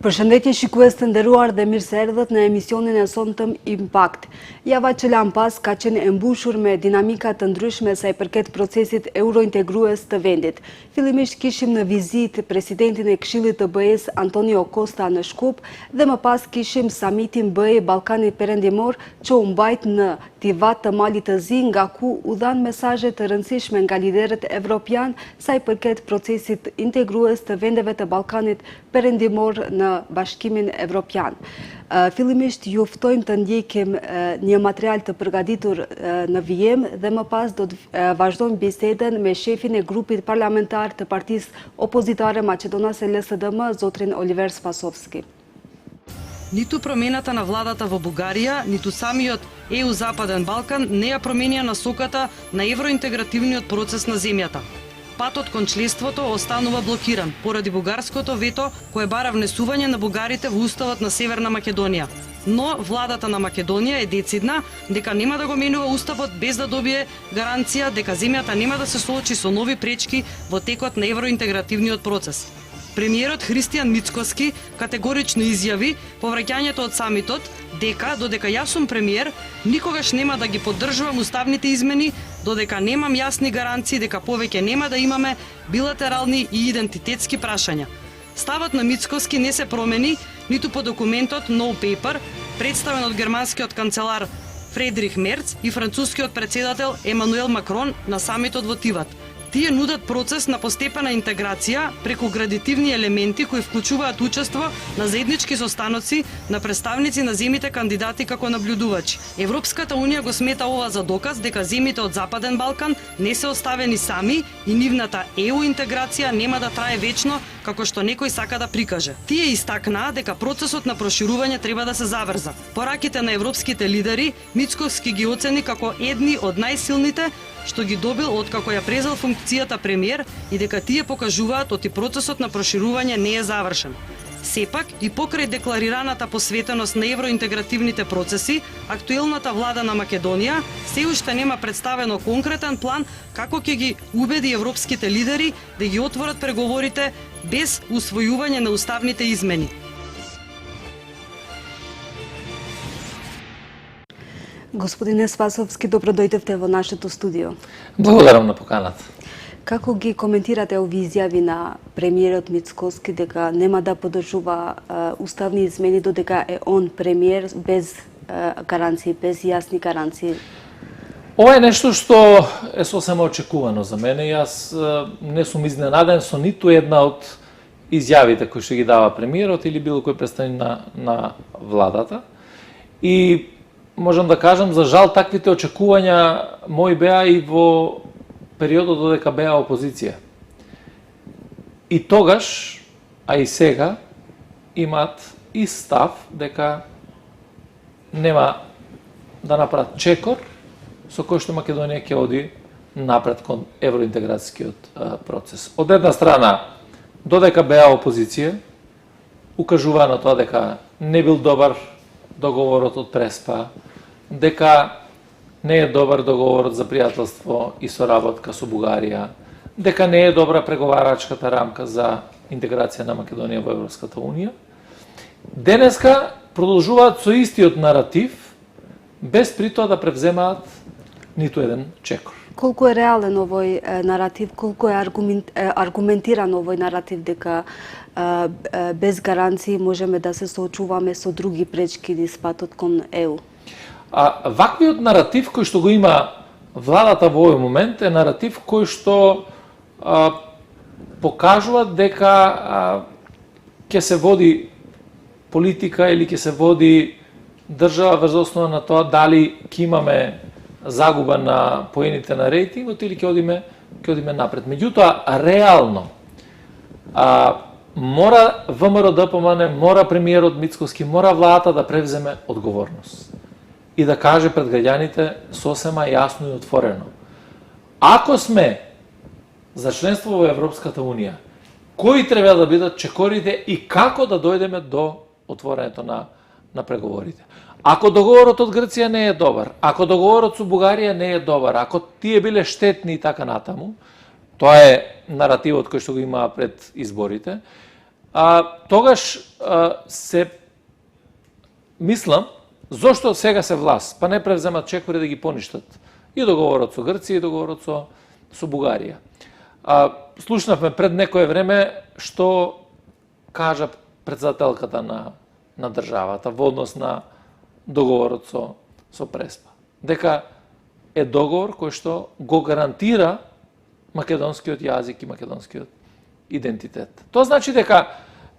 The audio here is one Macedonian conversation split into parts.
Përshëndetje shikues të nderuar dhe mirë se erdhët në emisionin e sonte Impact. Java që lan pas ka qenë e mbushur me dinamika të ndryshme sa i përket procesit eurointegrues të vendit. Fillimisht kishim në vizitë presidentin e Këshillit të BE-s Antonio Costa në Shkup dhe më pas kishim samitin BE Ballkani Perëndimor që u mbajt në Tivat të Malit të Zi, nga ku u dhan mesazhe të rëndësishme nga liderët evropian sa i përket procesit integrues të vendeve të Ballkanit Perëndimor në Bashkimin Evropian. Fillimisht ju ftojmë të ndjekim një material të përgatitur në vijem dhe më pas do të vazhdojmë bisedën me shefin e grupit parlamentar të Partisë Opozitare Maqedonase LSDM, zotrin Oliver Spasovski. Ниту промената на владата во Бугарија, ниту самиот ЕУ Западен Балкан не ја променија насоката на евроинтегративниот процес на земјата. Патот кон членството останува блокиран поради бугарското вето кое бара внесување на бугарите во уставот на Северна Македонија. Но владата на Македонија е децидна дека нема да го менува уставот без да добие гаранција дека земјата нема да се соочи со нови пречки во текот на евроинтегративниот процес. Премиерот Христијан Мицкоски категорично изјави по враќањето од самитот дека додека јас сум премиер, никогаш нема да ги поддржувам уставните измени, додека немам јасни гаранции дека повеќе нема да имаме билатерални и идентитетски прашања. Ставот на Мицкоски не се промени ниту по документот No Paper, представен од германскиот канцелар Фредрих Мерц и францускиот председател Емануел Макрон на самитот во Тиват. Тие нудат процес на постепена интеграција преку градитивни елементи кои вклучуваат учество на заеднички состаноци на представници на земите кандидати како наблюдувачи. Европската унија го смета ова за доказ дека земите од Западен Балкан не се оставени сами и нивната ЕУ интеграција нема да трае вечно како што некој сака да прикаже. Тие истакнаа дека процесот на проширување треба да се заврза. Пораките на европските лидери Мицкоски ги оцени како едни од најсилните што ги добил откако ја презел функцијата премиер и дека тие покажуваат оти процесот на проширување не е завршен. Сепак, и покрај декларираната посветеност на евроинтегративните процеси, актуелната влада на Македонија се уште нема представено конкретен план како ќе ги убеди европските лидери да ги отворат преговорите без усвојување на уставните измени. Господине Спасовски, добро дојдовте во нашето студио. Благодарам на поканата. Како ги коментирате овие изјави на премиерот Мицкоски дека нема да поддржува уставни измени додека е он премиер без гаранции, без јасни гаранции? Ова е нешто што е сосема очекувано за мене. Јас не сум изненаден со ниту една од изјавите кои што ги дава премиерот или било кој представник на владата. И можам да кажам, за жал, таквите очекувања мои беа и во периодот додека беа опозиција. И тогаш, а и сега, имаат и став дека нема да направат чекор со кој што Македонија ќе оди напред кон евроинтеграцијскиот процес. Од една страна, додека беа опозиција, укажуваа на тоа дека не бил добар договорот од Преспа, дека не е добар договорот за пријателство и соработка со Бугарија, дека не е добра преговарачката рамка за интеграција на Македонија во Европската Унија. Денеска продолжуваат со истиот наратив, без при тоа да превземаат ниту еден чекор. Колку е реален овој наратив, колку е аргументиран овој наратив дека без гаранции можеме да се соочуваме со други пречки низ патот кон ЕУ? Ваквиот наратив кој што го има владата во овој момент е наратив кој што покажува дека ќе се води политика или ќе се води држава врз основа на тоа дали ќе имаме загуба на поените на рейтингот или ќе одиме напред. Меѓутоа, реално, мора ВМРО ДПМН, мора премиерот Мицкоски, мора владата да превземе одговорност и да каже пред граѓаните сосема јасно и отворено. Ако сме за членство во Европската Унија, кои треба да бидат чекорите и како да дојдеме до отворањето на преговорите? Ако договорот од Грција не е добар, ако договорот со Бугарија не е добар, ако тие биле штетни и така натаму, тоа е наративот кој што го имаа пред изборите, тогаш се мислам, зошто сега се власт, па не превземат чекори да ги поништат и договорот со Грција и договорот со Бугарија. Слушнавме пред некое време што кажа председателката на државата во однос на договорот со Преспа. Дека е договор кој што го гарантира македонскиот јазик и македонскиот идентитет. Тоа значи дека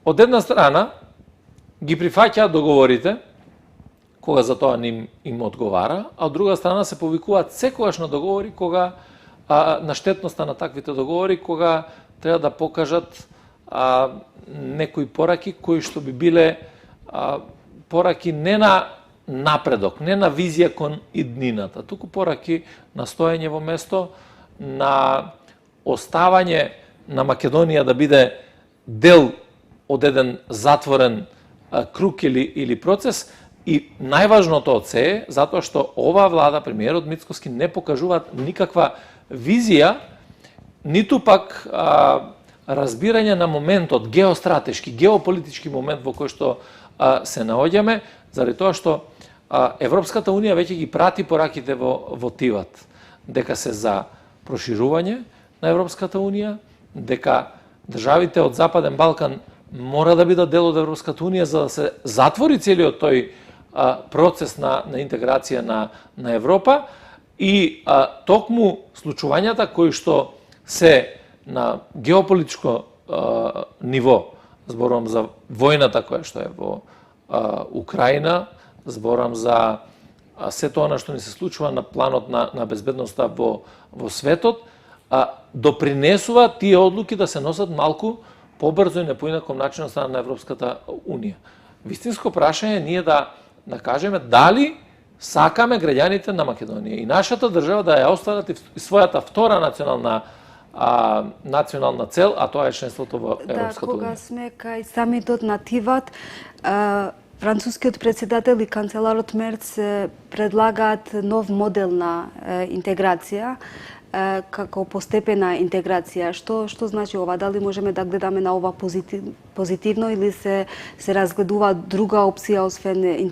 од една страна ги прифаќаат договорите кога за тоа им одговара, а од друга страна се повикуваат секогаш на договори кога на штетноста на таквите договори кога треба да покажат некои пораки кои што би биле пораки не на напредок, не на визија кон иднината, туку пораки на стоење во место, на оставање на Македонија да биде дел од еден затворен круг или процес. И најважното од се е затоа што оваа влада, премиерот Мицкоски, не покажуваат никаква визија, ниту пак разбирање на моментот, геостратешки, геополитички момент во кој што се наоѓаме, заради тоа што Европската Унија веќе ги прати пораките во Тиват, дека се за проширување на Европската Унија, дека државите од Западен Балкан мора да бидат дел од Европската Унија за да се затвори целиот тој процес на интеграција на Европа и токму случувањата кои што се на геополитичко ниво, зборувам за војната која што е во Украина, зборам за се тоа на што ни се случува на планот на безбедноста во светот, допринесува тие одлуки да се носат малку побрзо и на поинаков начин од страна на Европската Унија. Вистинско прашање е ние да кажеме дали сакаме граѓаните на Македонија и нашата држава да ја остварат својата втора национална цел, а тоа е членството во Европската Унија. Кога сме кај самитот на Тиват, францускиот председател и канцеларот Мерц предлагаат нов модел на интеграција, како постепена интеграција. Што значи ова? Дали можеме да гледаме на ова позитивно или се разгледува друга опција освен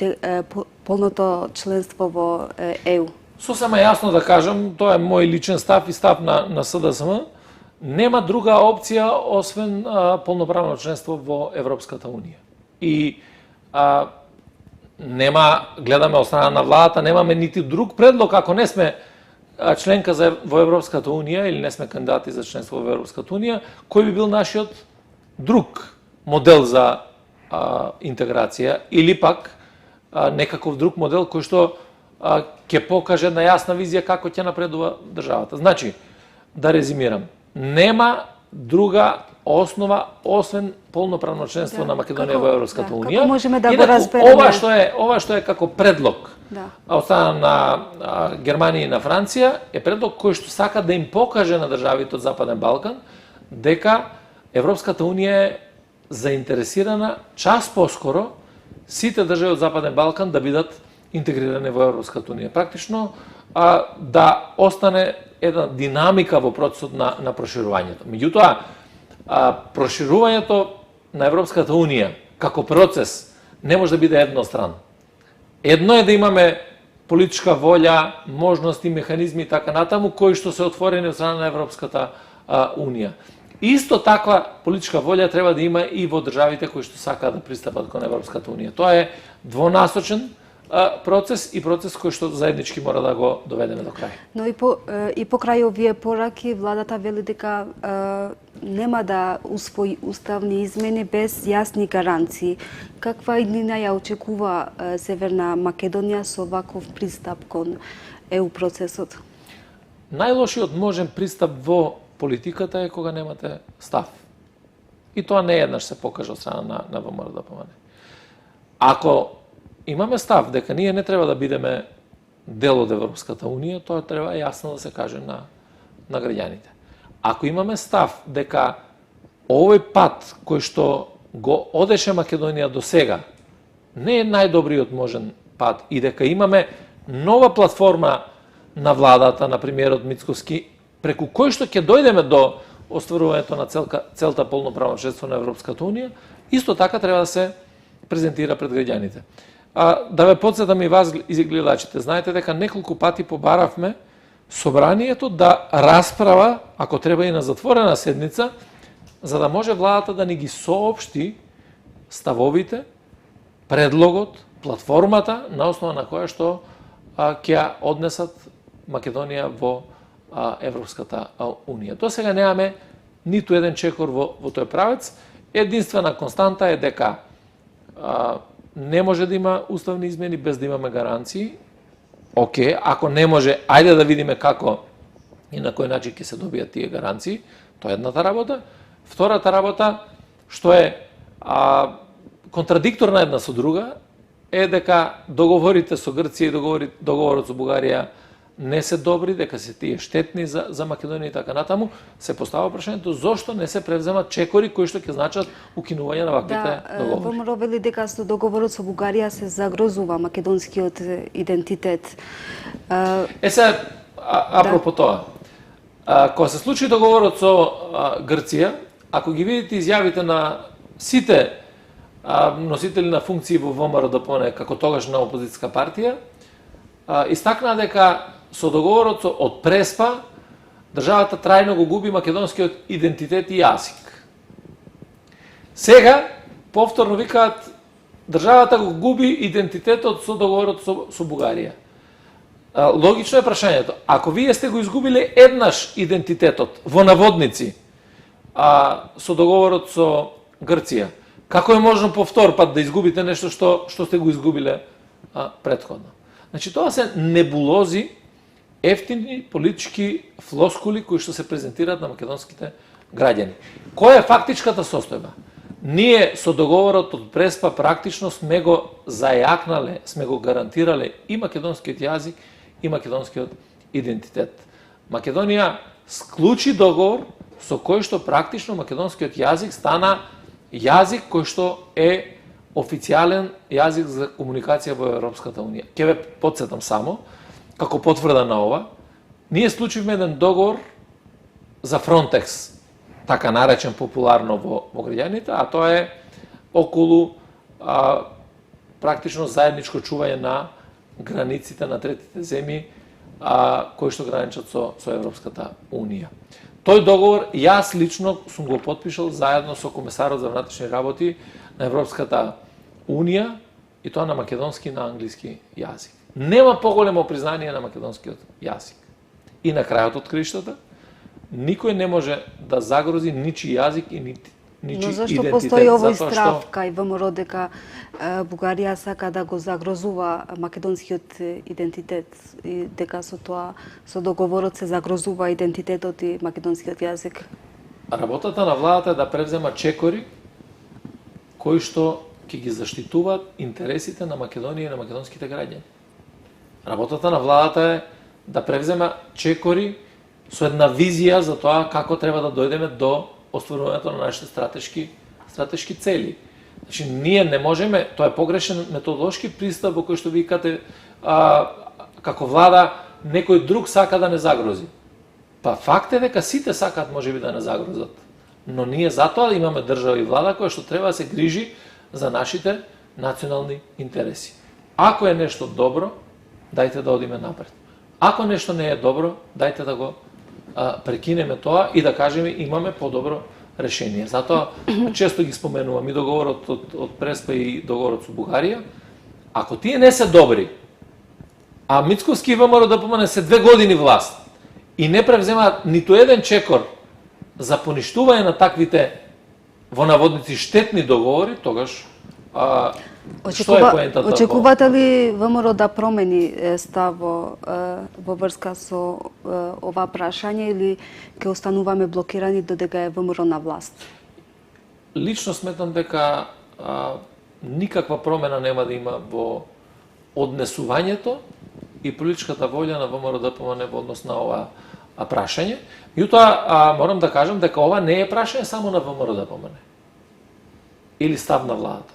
полното членство во ЕУ? Сосема јасно да кажам, тоа е мој личен став и став на СДСМ, нема друга опција освен полноправно членство во Европската Унија. И нема, гледаме од страна на владата, немаме нити друг предлог ако не сме членка во Европската Унија или не сме кандидати за членство во Европската Унија, кој би бил нашиот друг модел за интеграција или пак некаков друг модел кој што ќе покаже една јасна визија како ќе напредува државата. Значи, да резимирам, нема друга основа освен полноправно членство на Македонија во Европската Унија. Како можеме да го разбереме? Ова што е како предлог од страна на Германија и на Франција е предлог кој што сака да им покаже на државите од Западен Балкан дека Европската Унија е заинтересирана час поскоро сите држави од Западен Балкан да бидат интегрирани во Европската Унија. Практично да остане една динамика во процесот на проширувањето. Меѓутоа, проширувањето на Европската Унија како процес не може да биде едностранно. Едно е да имаме политичка волја, можности, механизми и така натаму кои што се отворени од страна на Европската Унија. Исто таква политичка волја треба да има и во државите кои што сакаат да пристапат кон Европската Унија. Тоа е двонасочен процес и процес кој што заеднички мора да го доведеме до крај. Но и покрај овие пораки, владата вели дека нема да усвои уставни измени без јасни гаранции. Каква иднина ја очекува Северна Македонија со ваков пристап кон ЕУ процесот? Најлошиот можен пристап во политиката е кога немате став. И тоа не еднаш се покажа од страна на ВМРО-ДПМН. Ако имаме став дека ние не треба да бидеме дел од Европската Унија, тоа треба јасно да се каже на граѓаните. Ако имаме став дека овој пат кој што го одеше Македонија до сега не е најдобриот можен пат и дека имаме нова платформа на владата, на премиерот Мицкоски, преку кој што ќе дојдеме до остварувањето на целта полноправно членство на Европската унија, исто така треба да се презентира пред граѓаните. Да ве потсетам и вас и гледачите, знаете дека неколку пати побаравме собранието да расправа, ако треба и на затворена седница, за да може владата да ни ги соопшти ставовите, предлогот, платформата на основа на која што ќе ја однесат Македонија во Европската унија. До сега немаме ниту еден чекор во тој правец. Единствена константа е дека не може да има уставни измени без да имаме гаранции. Океј, ако не може, ајде да видиме како и на кој начин ќе се добијат тие гаранции. Тоа е едната работа. Втората работа, што е контрадикторна една со друга, е дека договорите со Грција и договорот со Бугарија не се добри, дека се тие штетни за Македонија и така натаму, се постава прашањето зошто не се превземат чекори кои што ќе значат укинување на ваквите договори. ВМРО вели дека со договорот со Бугарија се загрозува македонскиот идентитет. Апропо тоа, кога се случи договорот со Грција, ако ги видите изјавите на сите носители на функции во ВМРО-ДПМНЕ како тогаш на опозицијска партија, истакна дека со договорот од Преспа државата трајно го губи македонскиот идентитет и јазик. Сега повторно викаат државата го губи идентитетот со договорот со Бугарија. Логично е прашањето, ако вие сте го изгубиле еднаш идентитетот во наводници со договорот со Грција, како е можно повтор пат да изгубите нешто што сте го изгубиле претходно? Значи, тоа се небулози, ефтини политички флоскули кои што се презентираат на македонските граѓани. Која е фактичката состојба? Ние со договорот од Преспа практично сме го зајакнале, сме го гарантирале и македонскиот јазик и македонскиот идентитет. Македонија склучи договор со кој што практично македонскиот јазик стана јазик кој што е официјален јазик за комуникација во Европската унија. Ќе ве потсетам само, како потврда на ова, ние склучивме еден договор за Фронтекс, така наречен популарно во граѓаните, а тоа е околу практично заедничко чување на границите на третите земји кои што граничат со Европската унија. Тој договор јас лично сум го потпишал заедно со комесарот за внатрешни работи на Европската унија и тоа на македонски и на англиски јазик. Нема поголемо признание на македонскиот јазик. И на крајот од краиштата, никој не може да загрози ничи јазик и ничи идентитет. Но зашто постои овој страв кај ВМРО дека Бугарија сака да го загрозува македонскиот идентитет и дека со тоа, со договорот се загрозува идентитетот и македонскиот јазик? Работата на владата е да превзема чекори кои што ќе ги заштитуваат интересите на Македонија и на македонските граѓани. Работата на владата е да превзема чекори со една визија за тоа како треба да дојдеме до остварувањето на нашите стратешки цели. Значи, ние не можеме, тоа е погрешен методолошки пристап во кој што викате како влада некој друг сака да не загрози. Па факт е дека сите сакаат можеби да не загрозат. Но ние затоа имаме држава и влада која што треба да се грижи за нашите национални интереси. Ако е нешто добро, дајте да одиме напред. Ако нешто не е добро, дајте да го прекинеме тоа и да кажеме имаме подобро решение. Затоа често ги споменувам и договорот од Преспа и договорот со Бугарија. Ако тие не се добри, а Мицковски и ВМРО-ДПМНЕ се 2 години власт и не превземаат ниту еден чекор за поништување на таквите во наводници штетни договори, тогаш што е поентата? Очекувате ли ВМРО да промени став во врска со ова прашање или ќе остануваме блокирани додека е ВМРО на власт? Лично сметам дека никаква промена нема да има во однесувањето и политичката волја на ВМРО-ДПМНЕ во однос на ова прашање. Меѓутоа, морам да кажам дека ова не е прашање само на ВМРО-ДПМНЕ или став на владата.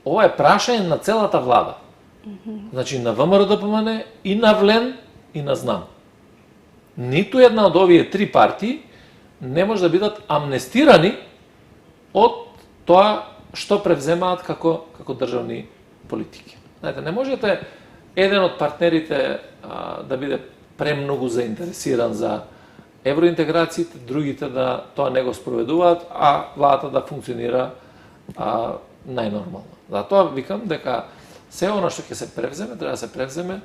Ова е прашање на целата влада. Значи на ВМРО-ДПМНЕ и на ВЛЕН и на ЗНАМ. Ниту една од овие 3 партии не може да бидат амнестирани од тоа што превземаат како државни политики. Знаете, не можете еден од партнерите да биде премногу заинтересиран за евроинтеграциите, другите да тоа не го спроведуваат, а владата да функционира најнормално. Затоа викам дека се оно што ќе се превземе, треба да се превземе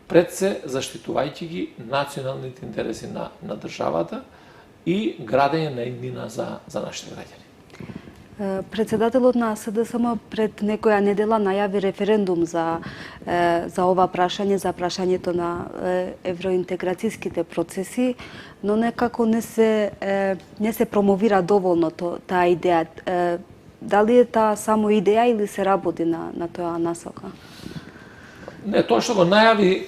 пред се заштитувајќи ги националните интереси на државата и градење на иднина за нашите граѓани. Председателот на СДСМ пред некоја недела најави референдум за ова прашање, за прашањето на евроинтеграцијските процеси, но некако не се промовира доволно таа идеја. Дали е таа само идеја или се работи на тоа насока? Не, тоа што го најави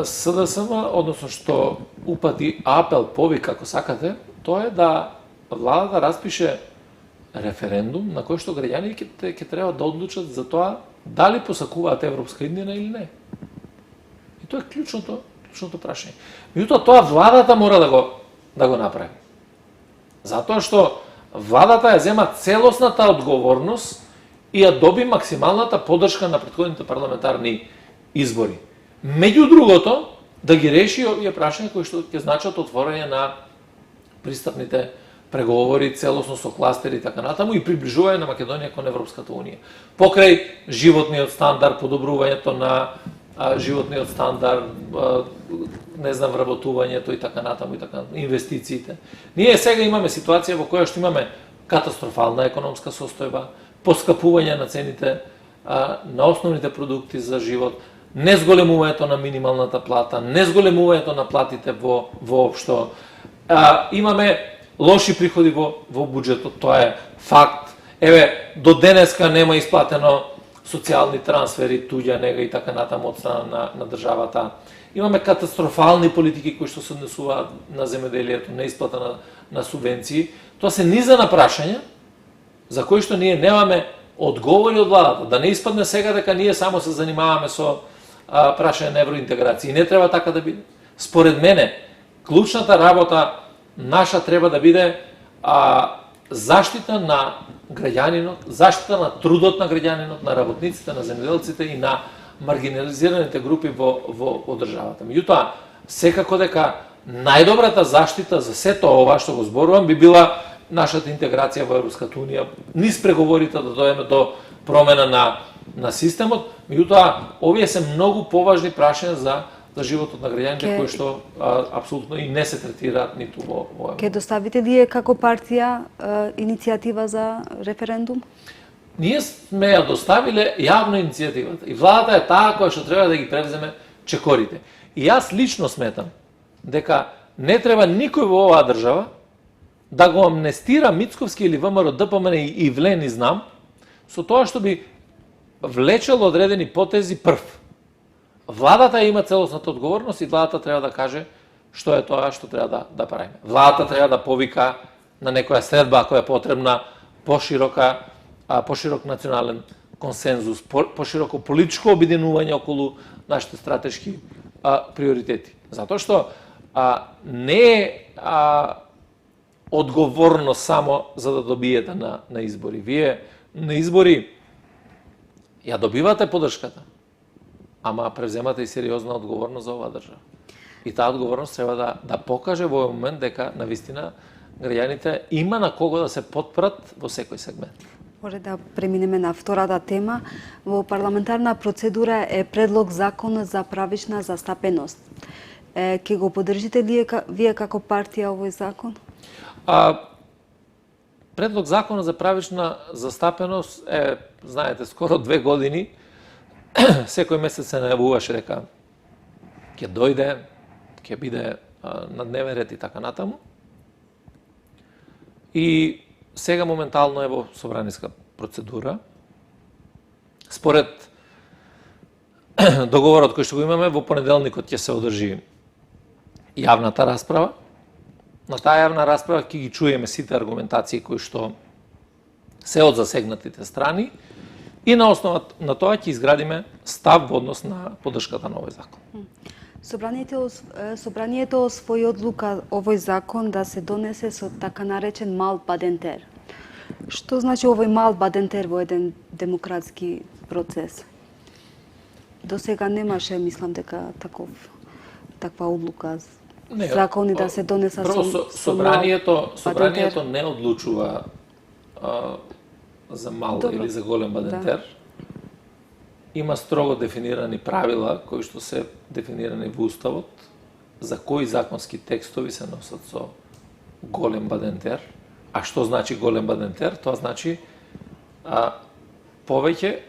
СДСМ, односно што упати апел, повик, ако сакате, тоа е да владата распише референдум на кој што граѓаните ќе треба да одлучат за тоа дали посакуваат европска иднина или не. И тоа е клучното прашање. Меѓутоа тоа владата мора да го направи. Затоа што владата ја зема целосната одговорност и ја доби максималната поддршка на претходните парламентарни избори. Меѓу другото, да ги реши овие прашања кои што ќе значат отворање на пристапните преговори целосно со кластери и така натаму и приближување на Македонија кон Европската унија. Покрај животниот стандард, подобрувањето на животниот стандард, не знам, вработувањето и така натаму, инвестициите. Ние сега имаме ситуација во која што имаме катастрофална економска состојба, поскапување на цените на основните продукти за живот, незголемувањето на минималната плата, незголемувањето на платите воопшто. Имаме лоши приходи во буџетот, тоа е факт. Еве, до денеска нема исплатено социјални трансфери, туѓа нега и така натаму од страна на државата. Имаме катастрофални политики кои што се однесуваат на земеделието, неисплата на субвенции. Тоа се низа на прашања за кои што ние немаме одговори од владата. Да не испадне сега дека ние само се занимаваме со прашање на евроинтеграција. И не треба така да биде. Според мене, клучната работа наша треба да биде заштита на граѓанинот, заштита на трудот на граѓанинот, на работниците, на земјоделците и на маргинализираните групи во државата. Меѓутоа, секако дека најдобрата заштита за сето ова што го зборувам би била нашата интеграција во Европската унија, низ преговорите да дојдеме до промена на системот, меѓутоа овие се многу поважни прашања за животот на граѓаните кои што апсолутно и не се третираат ниту во ова. Ке доставите ли како партија иницијатива за референдум? Ние сме ја доставиле јавно иницијативата и владата е таа која што треба да ги превземе чекорите. И јас лично сметам дека не треба никој во оваа држава да го амнестира Мицковски или ВМРО, ДПМН и Влени знам, со тоа што би влечело одредени потези прв. Владата има целосната одговорност и владата треба да каже што е тоа што треба да правиме. Владата треба да повика на некоја средба ако е потребна поширок национален консензус, пошироко политичко обединување околу нашите стратешки приоритети. Затоа што не е одговорно само за да добиете на избори. Вие на избори ја добивате поддршката, ама превземате и сериозна одговорност за оваа држава. И таа одговорност треба да покаже во овој момент дека навистина граѓаните има на кого да се потпрат во секој сегмент. Може да преминеме на втората тема. Во парламентарна процедура е предлог закон за правична застапеност. Ке го поддржите ли вие како партија овој закон? Предлог закон за правична застапеност е, знаете, скоро 2 години. Секој месец се најавуваше дека ќе дојде, ќе биде на дневен ред и така натаму. И сега моментално е во собраниска процедура. Според договорот кој што го имаме, во понеделникот ќе се одржи јавната расправа. На таа јавна расправа ќе ги чуеме сите аргументации кои што се од засегнатите страни и на основа на тоа ќе изградиме став во однос на поддршката на овој закон. Собранието освои одлука овој закон да се донесе со така наречен мал бадентер. Што значи овој мал бадентер во еден демократски процес? До сега немаше, мислам дека таква одлука. Закони да се донесат прво, собранието не одлучува за мал или за голем бадентер. Да. Има строго дефинирани правила кои што се дефинирани во Уставот за кои законски текстови се носат со голем бадентер. А што значи голем бадентер? Тоа значи повеќе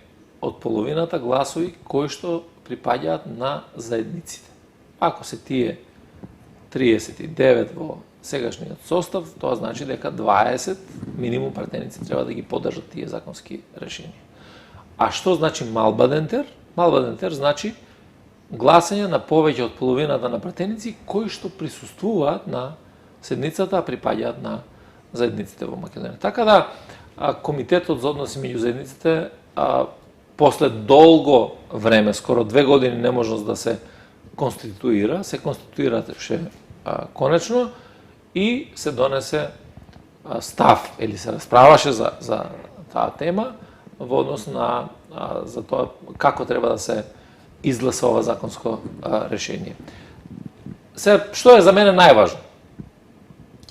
од половината гласови кои што припаѓаат на заедниците. Ако се тие 39 во сегашниот состав, тоа значи дека 20 минимум пратеници треба да ги поддржат тие законски решенија. А што значи мал бадентер? Мал бадентер значи гласање на повеќе од половината на пратеници кои што присуствуваат на седницата, а припаѓаат на заедниците во Македонија. Така да Комитетот за односи меѓу заедниците после долго време, скоро 2 години неможност да се конституира, се конституираше конечно и се донесе став или се расправаше за таа тема во однос на за тоа како треба да се изгласа ова законско решение. Што е за мене најважно?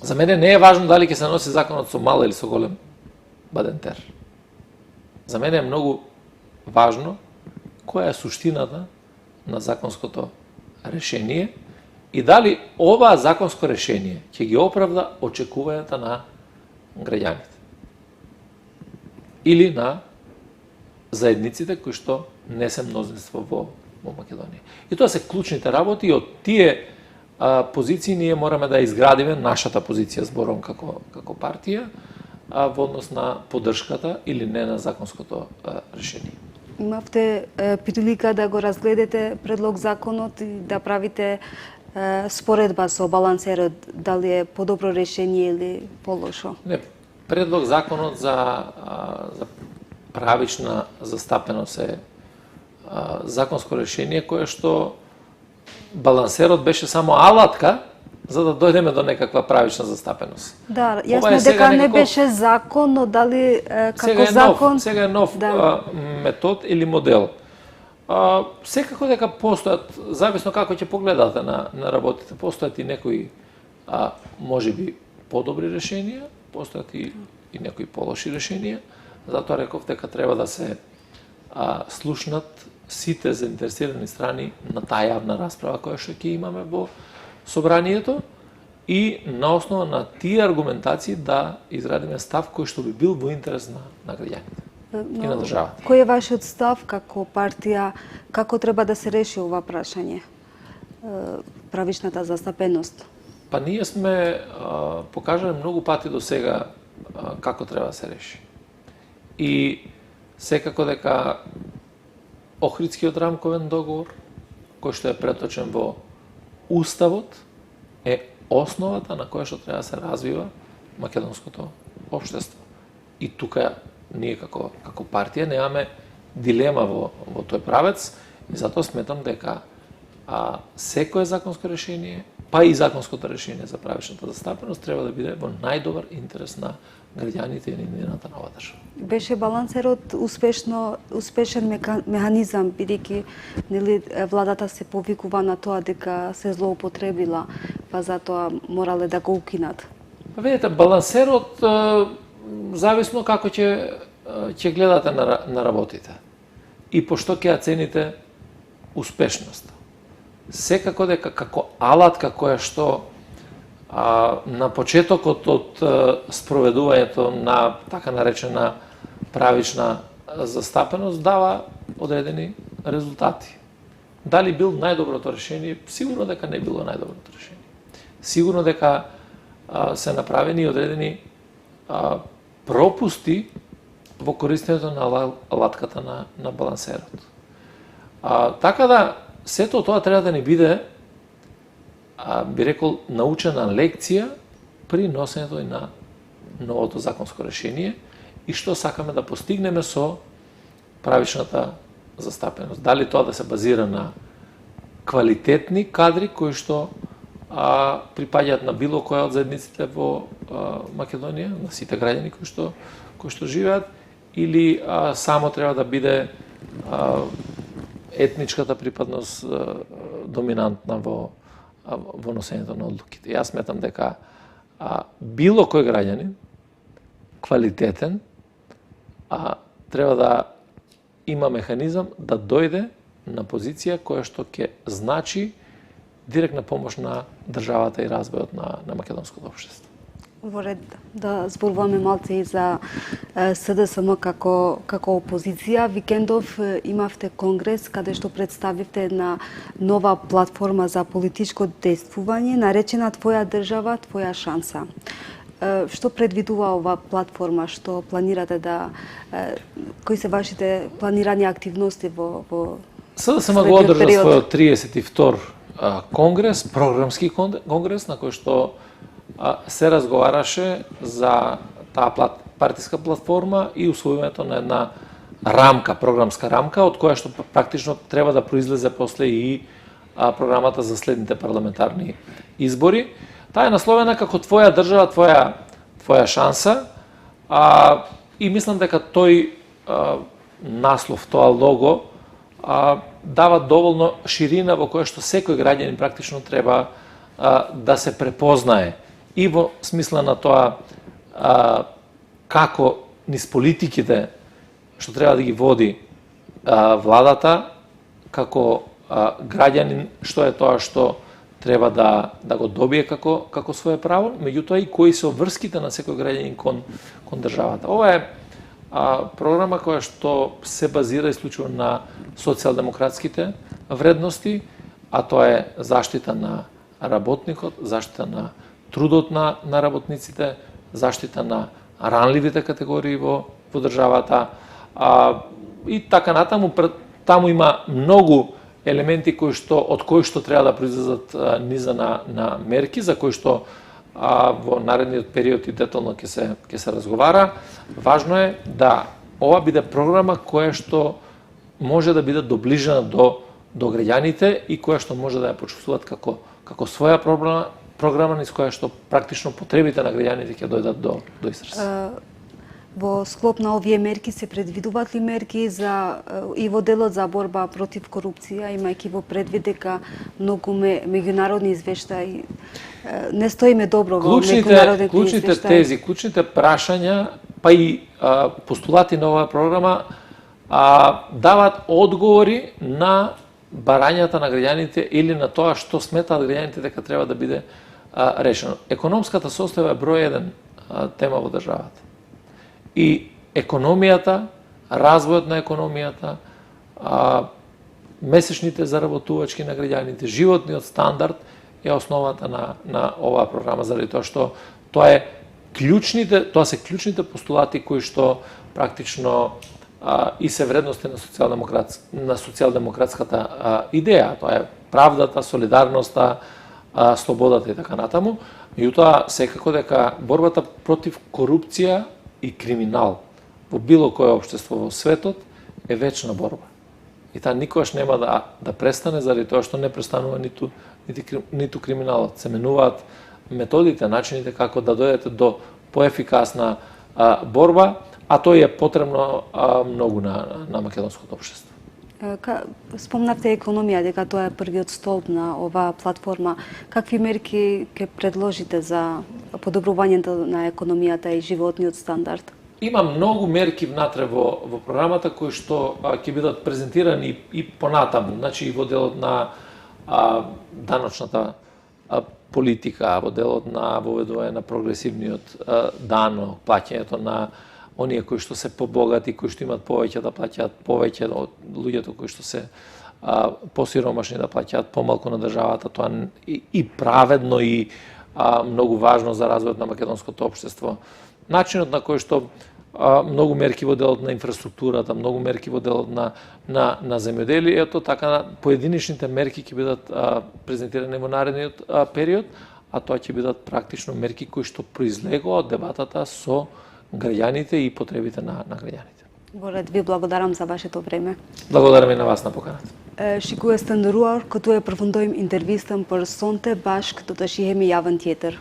За мене не е важно дали ќе се носи законот со мал или со голем бадентер. За мене е многу важно која е суштината на законското решение и дали ова законско решение ќе ги оправда очекувањата на граѓаните или на заедниците кои што не се мнозинство во Македонија. И тоа се клучните работи и од тие позиции ние мораме да изградиме нашата позиција, зборам како партија, во однос на поддршката или не на законското решение. Имавте прилика да го разгледате предлог законот и да правите споредба со балансерот, дали е подобро решение или полошо? Не, предлог законот за правична застапеност е законско решение кое што балансерот беше само алатка за да дојдеме до некаква правична застапеност. Да, јасно дека не беше закон, но дали како закон... Сега е нов метод или модел. Секако дека постојат, зависно како ќе погледате на работите, постојат и некои можеби подобри решенија, постојат и некои полоши решенија. Затоа реков дека треба да се слушнат сите заинтересирани страни на таа јавна расправа која што ќе имаме во собранието и на основа на тие аргументации да изградиме став кој што би бил во интерес на граѓаните и на државата. Кој е вашиот став како партија, како треба да се реши ова прашање? Правичната застапеност? Па ние сме покажале многу пати до сега како треба да се реши. И секако дека Охридскиот рамковен договор, кој што е преточен во Уставот, е основата на која што треба да се развива македонското општество. И тука ние како партија немаме дилема во тој правец и затоа сметам дека секое законско решение, па и законското решение за правичната застапеност треба да биде во најдобар интерес на граѓаните и нивната нова држава. Беше балансерот успешен механизам, бидејќи нели владата се повикува на тоа дека се злоупотребила, па затоа морале да го укинат. Видете, балансерот зависно како ќе гледате на работите и по што ќе ја цените успешноста. Секако дека како алатка која што на почетокот од спроведувањето на така наречена правична застапеност дава одредени резултати. Дали бил најдоброто решение? Сигурно дека не било најдоброто решение. Сигурно дека се направени одредени пропусти во користењето на алатката на балансерот. Така да сето тоа треба да ни биде би рекол, научена лекција при носењето и на новото законско решение и што сакаме да постигнеме со правичната застапеност. Дали тоа да се базира на квалитетни кадри кои што припаѓаат на било која од заедниците во Македонија, на сите граѓани кои што живеат, или само треба да биде етничката припадност доминантна во носењето на одлуките. Јас сметам дека било кој граѓанин квалитетен треба да има механизам да дојде на позиција која што ќе значи директна помош на државата и развојот на македонското општество. Во ред да зборуваме малце и за СДСМ како опозиција. Викендов имавте конгрес каде што представивте една нова платформа за политичко действување, наречена Твоја држава, твоја шанса. Што предвидува оваа платформа, што планирате кои се вашите планирани активности во СДСМ го одржа својот 32 конгрес, програмски конгрес, на кој што се разговараше за таа партиска платформа и усвојувањето на една рамка, програмска рамка, од која што практично треба да произлезе после и програмата за следните парламентарни избори. Таа е насловена како Твоја држава, твоја шанса, и мислам дека тој наслов, тоа лого, дава доволно ширина во која што секој граѓанин практично треба да се препознае и во смисла на тоа како низ политиките што треба да ги води владата, како граѓанин што е тоа што треба да го добие како свое право, меѓутоа и кои се врските на секој граѓанин кон државата. Ова е програма која што се базира исклучиво на социјалдемократските вредности, а тоа е заштита на работникот, заштита на трудот на работниците, заштита на ранливите категории во државата, и така натаму. Таму има многу елементи од кои што треба да произлезат низа на мерки, за кои што во наредниот период и детално ќе се разговара. Важно е да ова биде програма која што може да биде доближена до граѓаните и која што може да ја почувствуваат како своја програма низ која што практично потребите на граѓаните ќе дојдат до израз. Во склоп на овие мерки се предвидуваат ли мерки и во делот за борба против корупција, имајќи во предвид дека многу меѓународни извештаи не стоиме добро во меѓународните клучните тези, клучните прашања, па и постулати на оваа програма даваат одговори на барањата на граѓаните или на тоа што сметаат граѓаните дека треба да биде решено. Економската состојба е број 1 тема во државата. И економијата, развојот на економијата, месечните заработувачки на граѓаните, животниот стандард е основата на оваа програма, заради тоа што тоа се клучните постулати кои што практично и се вредности на социјалдемократската идеја. Тоа е правдата, солидарноста, слободата и така натаму. Меѓутоа, секако дека борбата против корупција и криминал во било кое општество во светот е вечна борба. И таа никогаш нема да престане, заради тоа што не престанува ниту криминалот. Се менуваат методите, начините како да дојдете до поефикасна борба, а тој е потребно многу на македонското општество. Спомнавте економија, дека тоа е првиот столб на оваа платформа. Какви мерки ќе предложите за подобрувањето на економијата и животниот стандард? Има многу мерки внатре во програмата кои што ќе бидат презентирани и понатаму, значи и во делот на даночната политика, во делот на воведување на прогресивниот данок, плаќањето на оние кои што се побогати, кои што имат повеќе да плаќаат повеќе од луѓето кои што се посиромашни да плаќаат помалку на државата. Тоа и праведно и многу важно за развојот на македонското општество. Начинот на кој што многу мерки во делот на инфраструктурата, многу мерки во делот на земјоделието, така поединичните мерки ќе бидат презентирани во наредниот период, а тоа ќе бидат практично мерки кои што произлегува од дебатата со граѓаните и потребите на граѓаните. Горет, ви благодарам за вашето време. Благодарам и на вас на поканата. Shikues të ndëruar, këtu e përfundojmë intervistën për sonte bashkë do të shihemi javën tjetër.